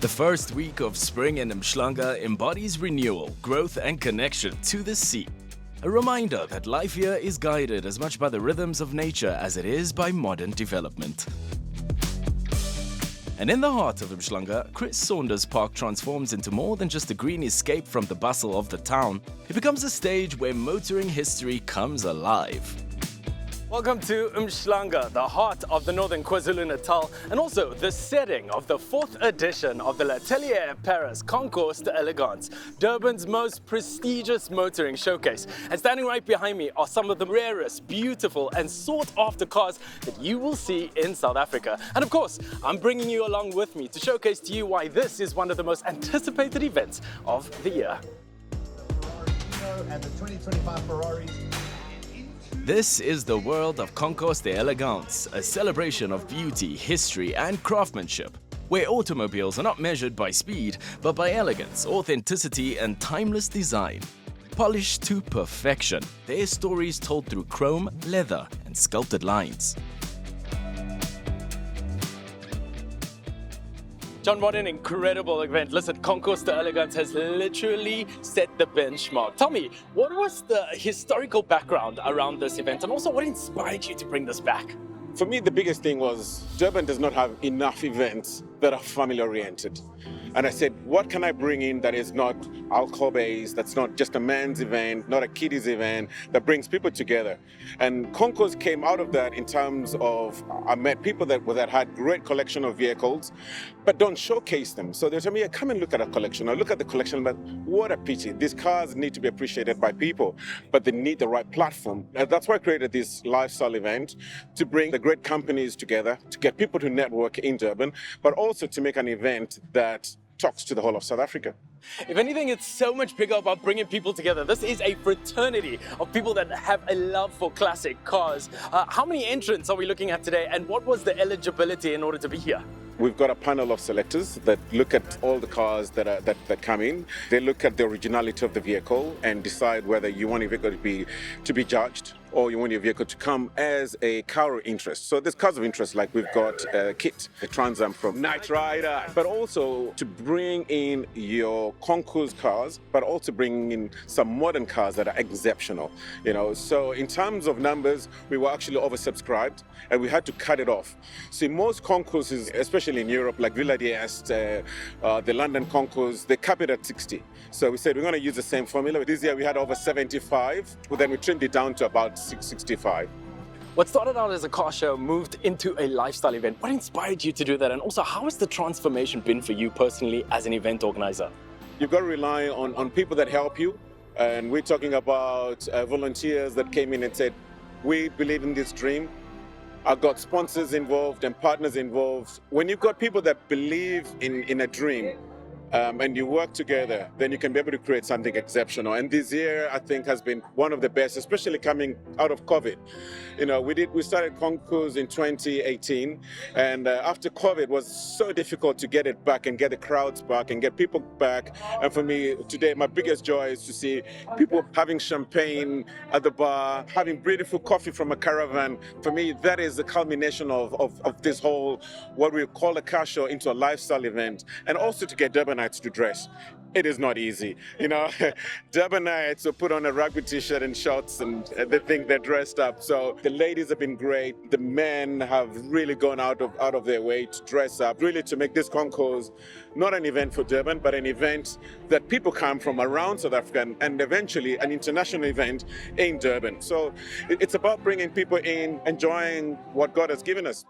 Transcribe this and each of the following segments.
The first week of spring in Mhlanga embodies renewal, growth and connection to the sea. A reminder that life here is guided as much by the rhythms of nature as it is by modern development. And in the heart of Mhlanga, Chris Saunders Park transforms into more than just a green escape from the bustle of the town. It becomes a stage where motoring history comes alive. Welcome to Mhlanga, the heart of the northern KwaZulu-Natal, and also the setting of the 4th edition of the L'Atelier Paris Concours d'Elegance, Durban's most prestigious motoring showcase. And standing right behind me are some of the rarest, beautiful and sought-after cars that you will see in South Africa. And of course, I'm bringing you along with me to showcase to you why this is one of the most anticipated events of the year. And the 2025 Ferraris. This is the world of Concours d'Elegance, a celebration of beauty, history and craftsmanship, where automobiles are not measured by speed, but by elegance, authenticity and timeless design. Polished to perfection, their stories told through chrome, leather and sculpted lines. John, what an incredible event. Listen, Concours d'Elegance has literally set the benchmark. Tell me, what was the historical background around this event, and also what inspired you to bring this back? For me, the biggest thing was Durban does not have enough events that are family-oriented. And I said, what can I bring in that is not alcohol-based, that's not just a man's event, not a kiddies event, that brings people together? And Concours came out of that in terms of, I met people that had great collection of vehicles, but don't showcase them. So they told me, come and look at a collection, or look at the collection, but what a pity. These cars need to be appreciated by people, but they need the right platform. And that's why I created this lifestyle event, to bring the great companies together, to get people to network in Durban, but also to make an event that talks to the whole of South Africa. If anything, it's so much bigger about bringing people together. This is a fraternity of people that have a love for classic cars. How many entrants are we looking at today, and what was the eligibility in order to be here? We've got a panel of selectors that look at all the cars that come in. They look at the originality of the vehicle and decide whether you want your vehicle to be judged, or you want your vehicle to come as a car of interest. So there's cars of interest, like we've got Kit, a Trans Am from Knight Rider, but also to bring in your Concours cars, but also bring in some modern cars that are exceptional. So in terms of numbers, we were actually oversubscribed, and we had to cut it off. See, most concourses, especially in Europe, like Villa d'Est, the London Concours, they cap it at 60. So we said we're going to use the same formula. This year we had over 75, but then we trimmed it down to about 65. What started out as a car show moved into a lifestyle event. What inspired you to do that? And also, how has the transformation been for you personally as an event organizer? You've got to rely on people that help you. And we're talking about volunteers that came in and said, we believe in this dream. I've got sponsors involved and partners involved. When you've got people that believe in a dream, and you work together, then you can be able to create something exceptional. And this year, I think, has been one of the best, especially coming out of COVID. We started Concours in 2018, and after COVID, it was so difficult to get it back and get the crowds back and get people back. And for me, today, my biggest joy is to see people having champagne at the bar, having beautiful coffee from a caravan. For me, that is the culmination of this whole, what we call a car show, into a lifestyle event, and also to get Durbanites to dress. It is not easy. Durbanites will put on a rugby t-shirt and shorts, and they think they're dressed up. So the ladies have been great. The men have really gone out of their way to dress up, really to make this Concours not an event for Durban, but an event that people come from around South Africa, and eventually an international event in Durban. So it's about bringing people in, enjoying what God has given us.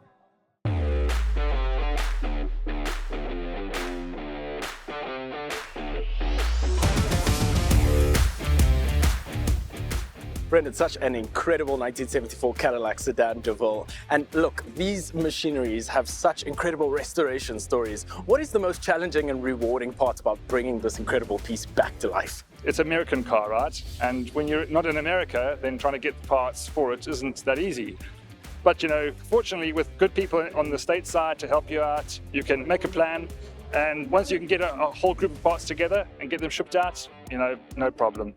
Brandon, such an incredible 1974 Cadillac sedan DeVille. And look, these machineries have such incredible restoration stories. What is the most challenging and rewarding part about bringing this incredible piece back to life? It's an American car, right? And when you're not in America, then trying to get parts for it isn't that easy. But fortunately, with good people on the state side to help you out, you can make a plan. And once you can get a whole group of parts together and get them shipped out, no problem.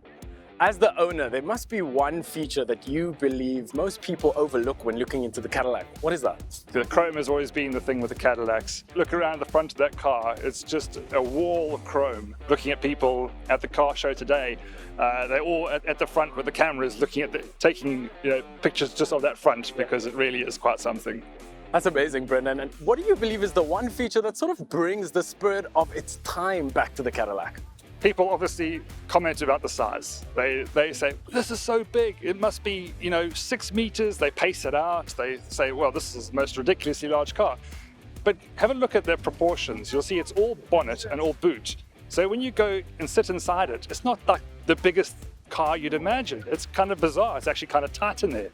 As the owner, there must be one feature that you believe most people overlook when looking into the Cadillac. What is that? The chrome has always been the thing with the Cadillacs. Look around the front of that car, it's just a wall of chrome. Looking at people at the car show today, they're all at the front with the cameras looking at taking pictures just of that front because it really is quite something. That's amazing, Brandon. And what do you believe is the one feature that sort of brings the spirit of its time back to the Cadillac? People obviously comment about the size. They say, this is so big, it must be 6 meters. They pace it out. They say, well, this is the most ridiculously large car. But have a look at their proportions. You'll see it's all bonnet and all boot. So when you go and sit inside it, it's not like the biggest car you'd imagine. It's kind of bizarre. It's actually kind of tight in there.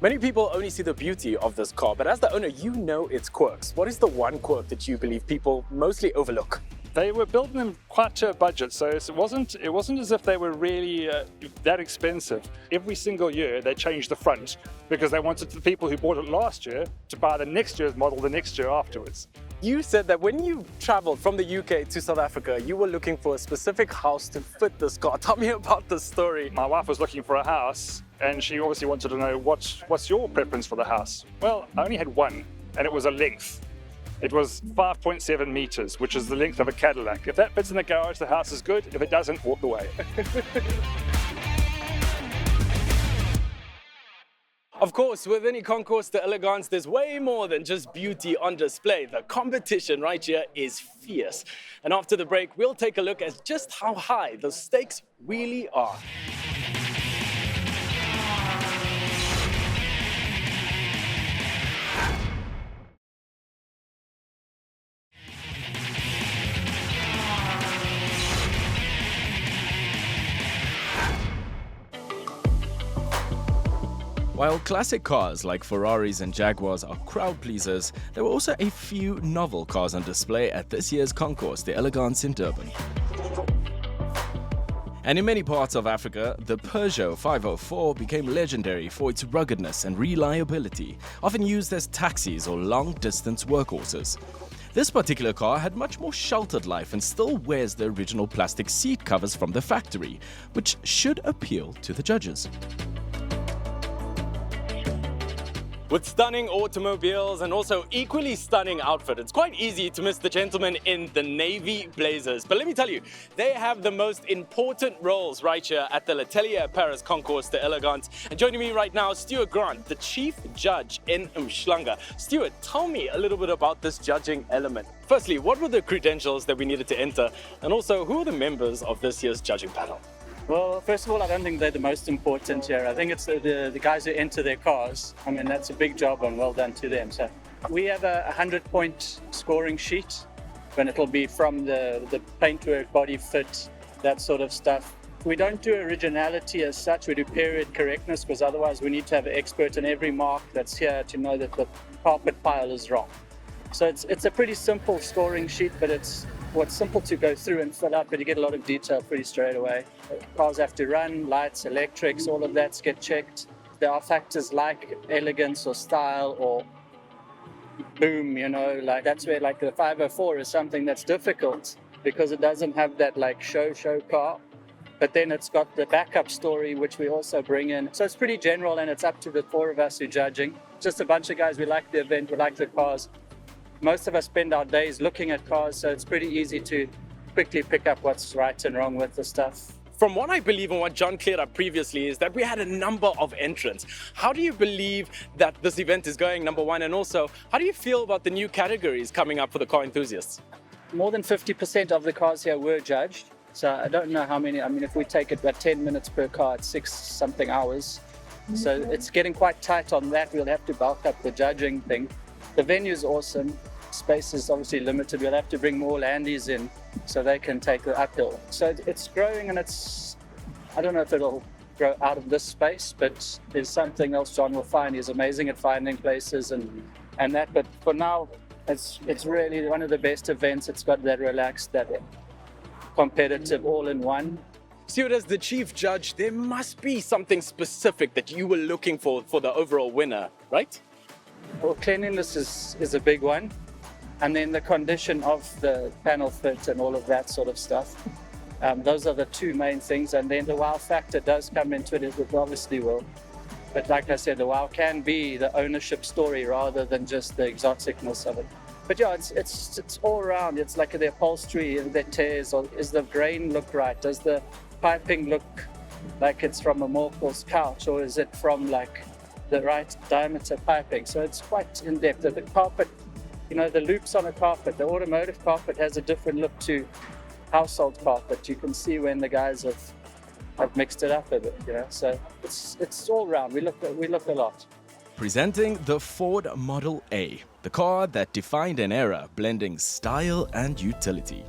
Many people only see the beauty of this car, but as the owner, you know its quirks. What is the one quirk that you believe people mostly overlook? They were building them quite to a budget, so it wasn't as if they were really that expensive. Every single year they changed the front because they wanted the people who bought it last year to buy the next year's model the next year afterwards. You said that when you traveled from the UK to South Africa, you were looking for a specific house to fit this car. Tell me about the story. My wife was looking for a house and she obviously wanted to know what's your preference for the house. Well, I only had one, and it was a length. It was 5.7 meters, which is the length of a Cadillac. If that fits in the garage, the house is good. If it doesn't, walk away. Of course, with any Concours d'Elegance, there's way more than just beauty on display. The competition right here is fierce. And after the break, we'll take a look at just how high the stakes really are. While classic cars like Ferraris and Jaguars are crowd pleasers, there were also a few novel cars on display at this year's Concours d'Elegance in Durban. And in many parts of Africa, the Peugeot 504 became legendary for its ruggedness and reliability, often used as taxis or long-distance workhorses. This particular car had much more sheltered life and still wears the original plastic seat covers from the factory, which should appeal to the judges. With stunning automobiles and also equally stunning outfit, it's quite easy to miss the gentlemen in the navy blazers. But let me tell you, they have the most important roles right here at the L'Atelier Paris Concours d'Elegance. And joining me right now, Stuart Grant, the chief judge in Umhlanga. Stuart, tell me a little bit about this judging element. Firstly, what were the credentials that we needed to enter? And also, who are the members of this year's judging panel? Well, first of all, I don't think they're the most important here. I think it's the guys who enter their cars. I mean, that's a big job and well done to them. So we have a 100-point scoring sheet, and it'll be from the paintwork, body fit, that sort of stuff. We don't do originality as such. We do period correctness because otherwise we need to have an expert in every mark that's here to know that the carpet pile is wrong. So it's a pretty simple scoring sheet, but it's simple to go through and fill out, but you get a lot of detail pretty straight away. Cars have to run, lights, electrics, all of that get checked. There are factors like elegance or style or boom, like that's where like the 504 is something that's difficult because it doesn't have that like show car, but then it's got the backup story, which we also bring in. So it's pretty general and it's up to the four of us who are judging. Just a bunch of guys, we like the event, we like the cars. Most of us spend our days looking at cars, so it's pretty easy to quickly pick up what's right and wrong with the stuff. From what I believe and what John cleared up previously is that we had a number of entrants. How do you believe that this event is going, number one? And also, how do you feel about the new categories coming up for the car enthusiasts? More than 50% of the cars here were judged. So I don't know how many. I mean, if we take it about 10 minutes per car, it's 6-something hours. So it's getting quite tight on that. We'll have to bulk up the judging thing. The venue's awesome. Space is obviously limited. We'll have to bring more landies in so they can take the uphill. So it's growing and I don't know if it'll grow out of this space, but there's something else John will find. He's amazing at finding places and that. But for now, it's really one of the best events. It's got that relaxed, that competitive all-in-one. Stuart, as the chief judge, there must be something specific that you were looking for the overall winner, right? Well, cleanliness is a big one. And then the condition of the panel fit and all of that sort of stuff. Those are the two main things. And then the wow factor does come into it, it obviously will. But like I said, the wow can be the ownership story rather than just the exoticness of it. But yeah, it's all around. It's like the upholstery, the tears, or is the grain look right? Does the piping look like it's from a morphal's couch, or is it from like the right diameter piping? So it's quite in depth. The carpet, the loops on a carpet, the automotive carpet has a different look to household carpet. You can see when the guys have mixed it up a bit, So it's all round. We look a lot. Presenting the Ford Model A, the car that defined an era blending style and utility.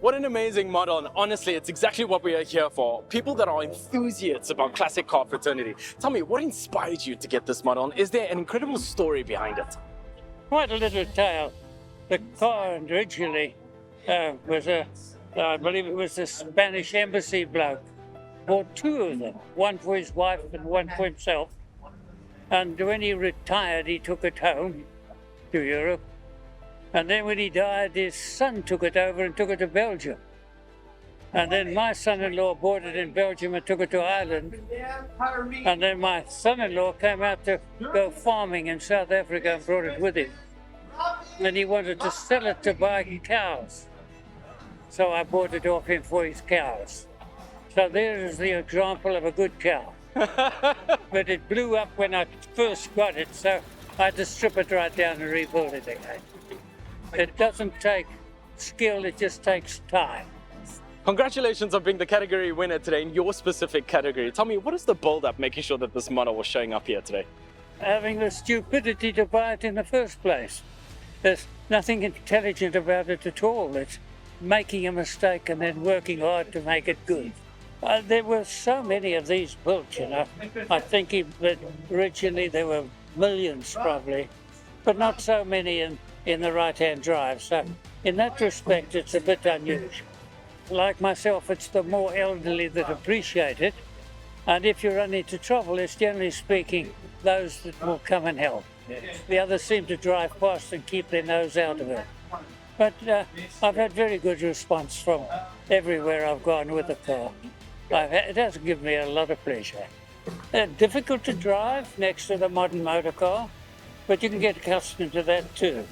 What an amazing model, and honestly, it's exactly what we are here for. People that are enthusiasts about classic car fraternity. Tell me, what inspired you to get this model, and is there an incredible story behind it? Quite a little tale. The car originally was I believe it was a Spanish embassy bloke. Bought two of them, one for his wife and one for himself. And when he retired, he took it home to Europe. And then when he died, his son took it over and took it to Belgium. And then my son-in-law bought it in Belgium and took it to Ireland. And then my son-in-law came out to go farming in South Africa and brought it with him. And he wanted to sell it to buy cows. So I bought it off him for his cows. So there is the example of a good cow. But it blew up when I first got it, so I had to strip it right down and rebuild it again. It doesn't take skill, it just takes time. Congratulations on being the category winner today in your specific category. Tell me, what is the build-up making sure that this model was showing up here today? Having the stupidity to buy it in the first place. There's nothing intelligent about it at all. It's making a mistake and then working hard to make it good. There were so many of these built, I think that originally there were millions probably, but not so many in the right-hand drive. So in that respect, it's a bit unusual. Like myself, it's the more elderly that appreciate it. And if you run into trouble, it's generally speaking those that will come and help. The others seem to drive past and keep their nose out of it. But I've had very good response from everywhere I've gone with the car. It has given me a lot of pleasure. They're difficult to drive next to the modern motor car, but you can get accustomed to that too.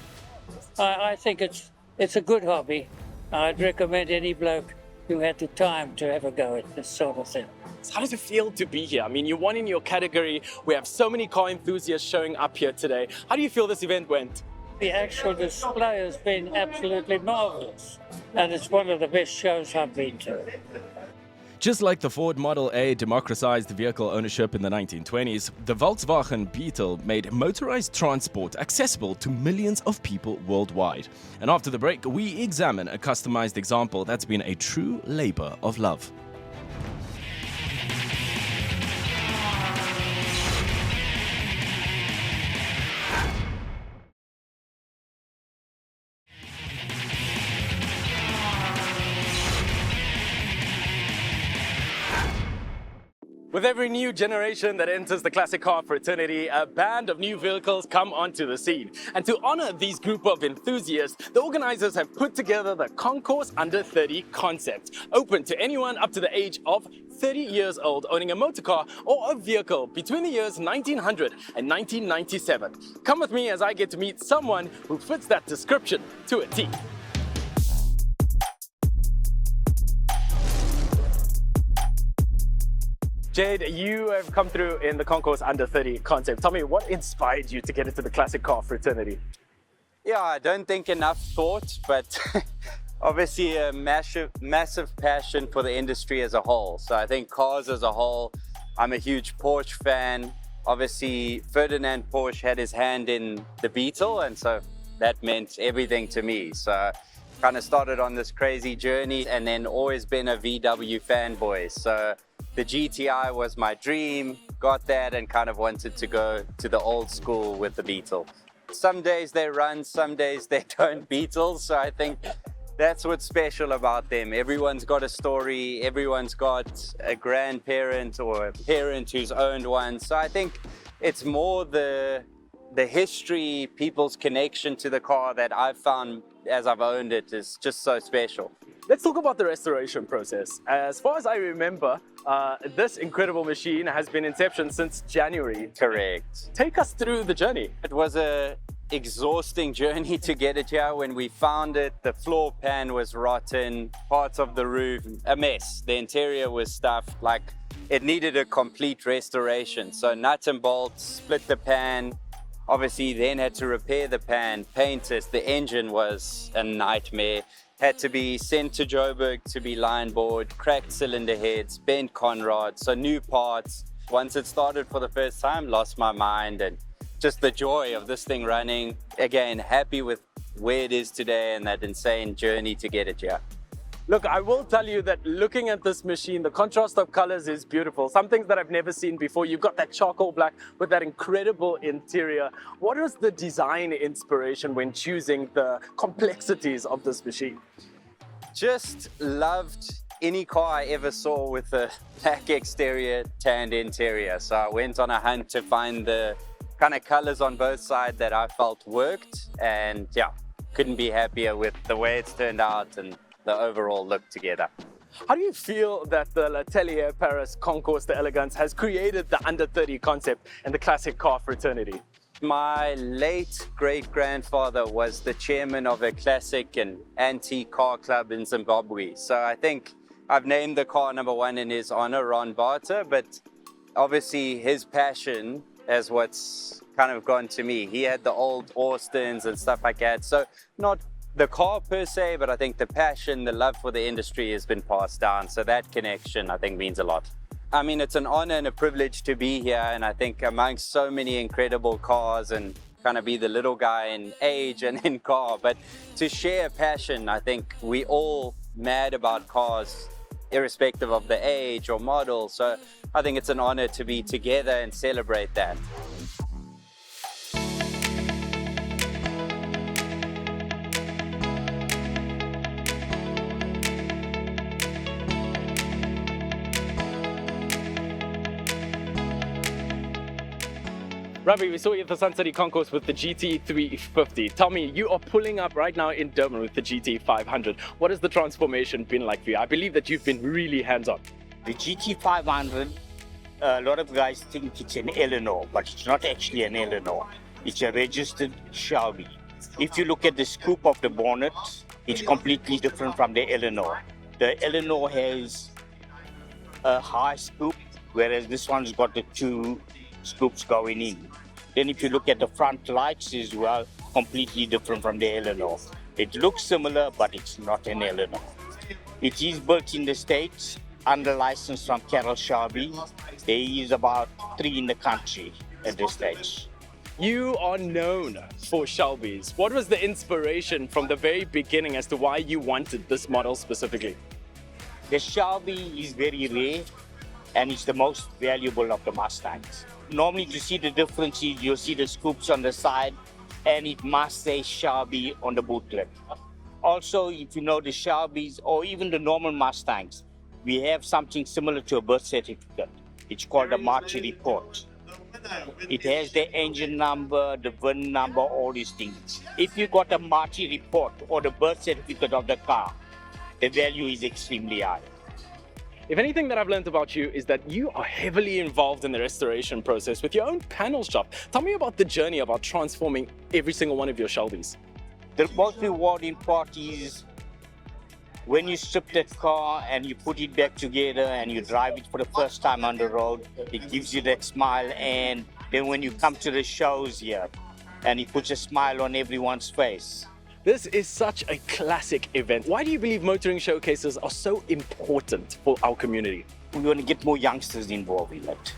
I think it's a good hobby. I'd recommend any bloke who had the time to have a go at this sort of thing. So how does it feel to be here? I mean, you won in your category. We have so many car enthusiasts showing up here today. How do you feel this event went? The actual display has been absolutely marvelous, and it's one of the best shows I've been to. Just like the Ford Model A democratized vehicle ownership in the 1920s, the Volkswagen Beetle made motorized transport accessible to millions of people worldwide. And after the break, we examine a customized example that's been a true labor of love. With every new generation that enters the classic car fraternity, a band of new vehicles come onto the scene. And to honor these group of enthusiasts, the organizers have put together the Concours Under 30 concept, open to anyone up to the age of 30 years old owning a motor car or a vehicle between the years 1900 and 1997. Come with me as I get to meet someone who fits that description to a T. Jade, you have come through in the Concours Under 30 concept. Tell me, what inspired you to get into the classic car fraternity? Yeah, I don't think enough thought, but obviously a massive passion for the industry as a whole. So I think cars as a whole, I'm a huge Porsche fan. Obviously, Ferdinand Porsche had his hand in the Beetle, and so that meant everything to me. So kind of started on this crazy journey and then always been a VW fanboy. So the GTI was my dream, got that and kind of wanted to go to the old school with the Beetle. Some days they run, some days they don't Beetles, so I think that's what's special about them. Everyone's got a story, everyone's got a grandparent or a parent who's owned one, so I think it's more the the history, people's connection to the car that I've found as I've owned it is just so special. Let's talk about the restoration process. As far as I remember, this incredible machine has been inception since January. Correct. Take us through the journey. It was a exhausting journey to get it here. When we found it, the floor pan was rotten, parts of the roof, a mess. The interior was stuffed, like it needed a complete restoration. So nuts and bolts, split the pan, obviously then had to repair the pan, paint it. The engine was a nightmare. Had to be sent to Joburg to be line bored, cracked cylinder heads, bent conrods, so new parts. Once it started for the first time, lost my mind, and just the joy of this thing running. Again, happy with where it is today and that insane journey to get it here. Look, I will tell you that looking at this machine, the contrast of colors is beautiful. Some things that I've never seen before. You've got that charcoal black with that incredible interior. What was the design inspiration when choosing the complexities of this machine? Just loved any car I ever saw with a black exterior, tanned interior. So I went on a hunt to find the kind of colors on both sides that I felt worked. And yeah, couldn't be happier with the way it's turned out and the overall look together. How do you feel that the L'Atelier Paris Concours d'Elegance has created the under 30 concept and the classic car fraternity? My late great-grandfather was the chairman of a classic and antique car club in Zimbabwe. So I think I've named the car number one in his honor, Ron Barter, but obviously his passion is what's kind of gone to me. He had the old Austins and stuff like that. So not the car per se, but I think the passion, the love for the industry has been passed down. So that connection, I think, means a lot. I mean, it's an honor and a privilege to be here. And I think amongst so many incredible cars and kind of be the little guy in age and in car, but to share a passion, I think we all mad about cars, irrespective of the age or model. So I think it's an honor to be together and celebrate that. Ravi, we saw you at the Sun City Concours with the GT350. Tell me, you are pulling up right now in Durban with the GT500. What has the transformation been like for you? I believe that you've been really hands-on. The GT500, a lot of guys think it's an Eleanor, but it's not actually an Eleanor. It's a registered Shelby. If you look at the scoop of the bonnet, it's completely different from the Eleanor. The Eleanor has a high scoop, whereas this one's got the two scoops going in. Then if you look at the front lights as well, completely different from the Eleanor. It looks similar, but it's not an Eleanor. It is built in the States, under license from Carroll Shelby. There is about 3 in the country at this stage. You are known for Shelbys. What was the inspiration from the very beginning as to why you wanted this model specifically? The Shelby is very rare and it's the most valuable of the Mustangs. Normally to see the differences, you'll see the scoops on the side and it must say Shelby on the boot lid. Also, if you know the Shelbys or even the normal Mustangs, we have something similar to a birth certificate. It's called a Marchi report. It has the engine number, the VIN number, all these things. If you got a Marchi report or the birth certificate of the car, the value is extremely high. If anything that I've learned about you is that you are heavily involved in the restoration process with your own panel shop. Tell me about the journey about transforming every single one of your Shelbys. The most rewarding part is when you strip that car and you put it back together and you drive it for the first time on the road, it gives you that smile. And then when you come to the shows here and it puts a smile on everyone's face. This is such a classic event. Why do you believe motoring showcases are so important for our community? We want to get more youngsters involved in it.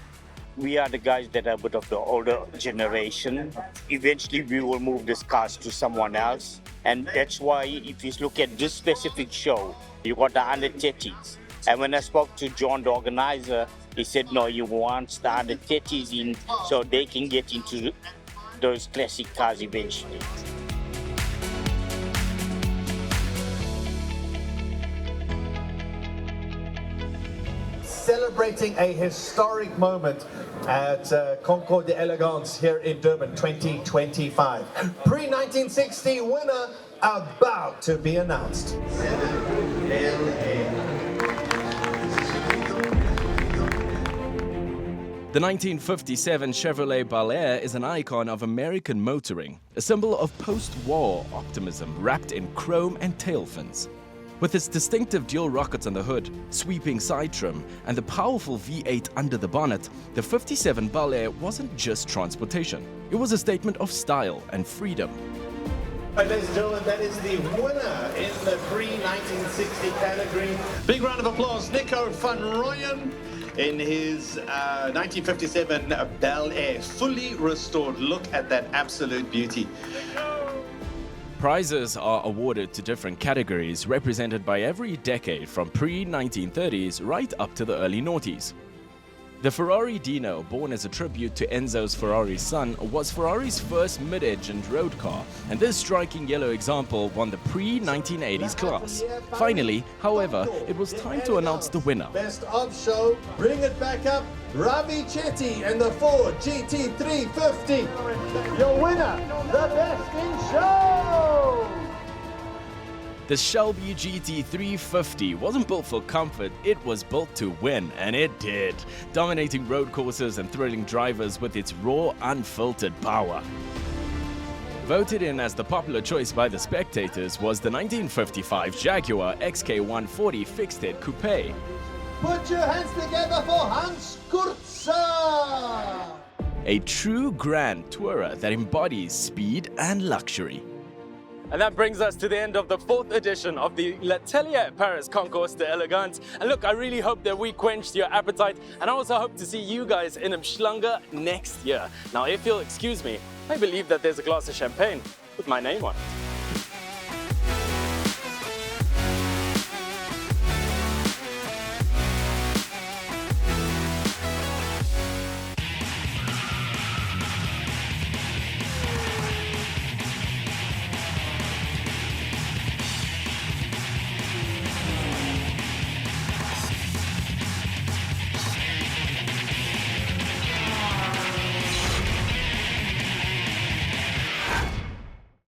We are the guys that are a bit of the older generation. Eventually we will move these cars to someone else. And that's why if you look at this specific show, you got the under 30s. And when I spoke to John, the organizer, he said, no, he wants the under 30s in so they can get into those classic cars eventually. celebrating a historic moment at Concours d'Elegance here in Durban 2025. Pre-1960 winner about to be announced. The 1957 Chevrolet Bel Air is an icon of American motoring, a symbol of post-war optimism wrapped in chrome and tail fins. With its distinctive dual rockets on the hood, sweeping side trim, and the powerful V8 under the bonnet, the 57 Bel Air wasn't just transportation. It was a statement of style and freedom. Right, ladies and gentlemen, that is the winner in the pre-1960 category. Big round of applause, Nico van Rooyen in his 1957 Bel Air, fully restored. Look at that absolute beauty. Prizes are awarded to different categories represented by every decade from pre-1930s right up to the early noughties. The Ferrari Dino, born as a tribute to Enzo's Ferrari's son, was Ferrari's first mid-engined road car, and this striking yellow example won the pre-1980s class. Finally, however, it was time to announce the winner. Best of show, bring it back up, Ravi Chetty and the Ford GT350. Your winner, the best in show! The Shelby GT350 wasn't built for comfort, it was built to win, and it did, dominating road courses and thrilling drivers with its raw, unfiltered power. Voted in as the popular choice by the spectators was the 1955 Jaguar XK140 fixed-head coupe. Put your hands together for Hans Kurzer! A true grand tourer that embodies speed and luxury. And that brings us to the end of the 4th edition of the L'Atelier Paris Concours d'Elegance. And look, I really hope that we quenched your appetite, and I also hope to see you guys in Umhlanga next year. Now, if you'll excuse me, I believe that there's a glass of champagne with my name on it.